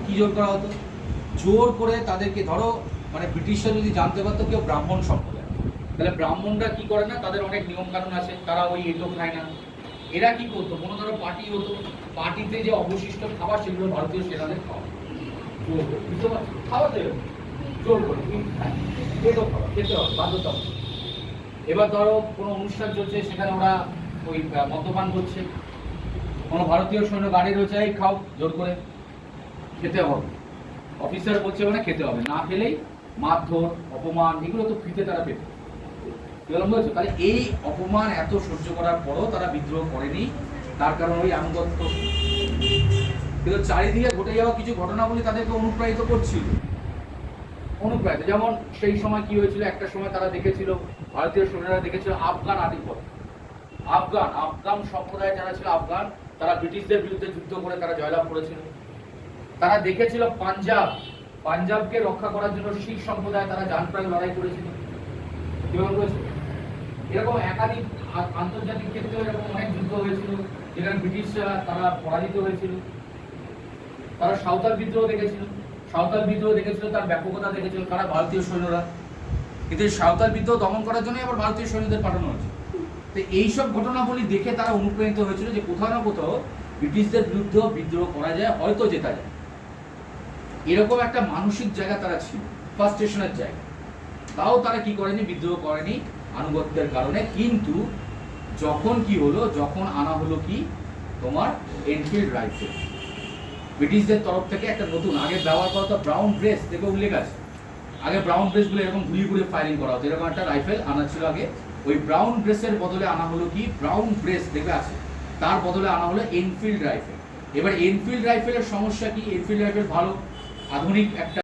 কি জোর করা হতো? জোর করে তাদেরকে, ধরো মানে ব্রিটিশরা যদি জানতে পারতো কেউ ব্রাহ্মণ সম্প্রদায়, তাহলে ব্রাহ্মণরা কি করে না, তাদের অনেক নিয়ম কানুন আছে, তারা ওই এঁটো খায় না। এরা কি করতো, কোনো ধরো পার্টি হতো, পার্টিতে যে অবশিষ্ট খাবার সেগুলো ভারতীয় সেনাদের খাওয়া, জোর করে বুঝতে পারছো, খাওয়াতে হবে জোর করে, এঁটো খাওয়া খেতে হবে বাধ্যতামূলক। এবার ধরো কোনো অনুষ্ঠান চলছে, সেখানে ওরা ওই মদ্যপান করছে, কোনো ভারতীয় সৈন্য গাড়ি রয়েছে, এই খাও, জোর করে খেতে হবে, অফিসার বলছে মানে খেতে হবে, না খেলেই মারধর অপমান এগুলো তো ফ্রিতে তারা পেত। বলছো তাহলে এই অপমান এত সহ্য করার পরও তারা বিদ্রোহ করেনি, তার কারণ ওই আনুগত্য। কিন্তু চারিদিকে ঘটে যাওয়া কিছু ঘটনাবলী তাদেরকে অনুপ্রাণিত করছিল, অনুপ্রাণিত। যেমন সেই সময় কি হয়েছিল, একটা সময় তারা দেখেছিল, ভারতীয় সৈন্যরা দেখেছিল আফগান আধিপত্য, আফগান সম্প্রদায় যারা ছিল আফগান, তারা ব্রিটিশদের বিরুদ্ধে যুদ্ধ করে তারা জয়লাভ করেছিল। তারা দেখেছিল পাঞ্জাবকে রক্ষা করার জন্য শিখ সম্প্রদায় তারা জানপ্রাণ লড়াই করেছিল। এরকম একাধিক আন্তর্জাতিক ক্ষেত্রে এরকম অনেক যুদ্ধ হয়েছিল যেখানে ব্রিটিশরা তারা পরাজিত হয়েছিল। তারা সাঁওতাল বিদ্রোহ দেখেছিল, তার ব্যাপকতা দেখেছিল তারা ভারতীয় সৈন্যরা। কিন্তু এই সাঁওতাল বিদ্রোহ দমন করার জন্যই আবার ভারতীয় সৈন্যদের পাঠানো হয়েছে। তো এইসব ঘটনাবলী দেখে তারা অনুপ্রাণিত হয়েছিল যে কোথাও না কোথাও ব্রিটিশদের বিরুদ্ধেও বিদ্রোহ করা যায়, হয়তো জেতা যায়। এরকম একটা মানসিক জায়গা তারা ছিল, ফার্স্ট স্টেশনের জায়গা। তাও তারা কি করেনি, বিদ্রোহ করেনি আনুগত্যের কারণে। কিন্তু যখন কি হলো, যখন আনা হলো কি তোমার এনফিল্ড রাইফেল, ব্রিটিশদের তরফ থেকে একটা নতুন, আগে ব্যবহার করা হতো ব্রাউন ব্রেস, দেখে উল্লেখ আছে, আগে ব্রাউন ব্রেসগুলো এরকম গুলি করে ফায়ারিং করা হতো, এরকম একটা রাইফেল আনা ছিল আগে। ওই ব্রাউন ব্রেসের বদলে আনা হলো কি, ব্রাউন ব্রেস দেখে আছে, তার বদলে আনা হলো এনফিল্ড রাইফেল। এবার এনফিল্ড রাইফেলের সমস্যা কি, এনফিল্ড রাইফেল ভালো আধুনিক একটা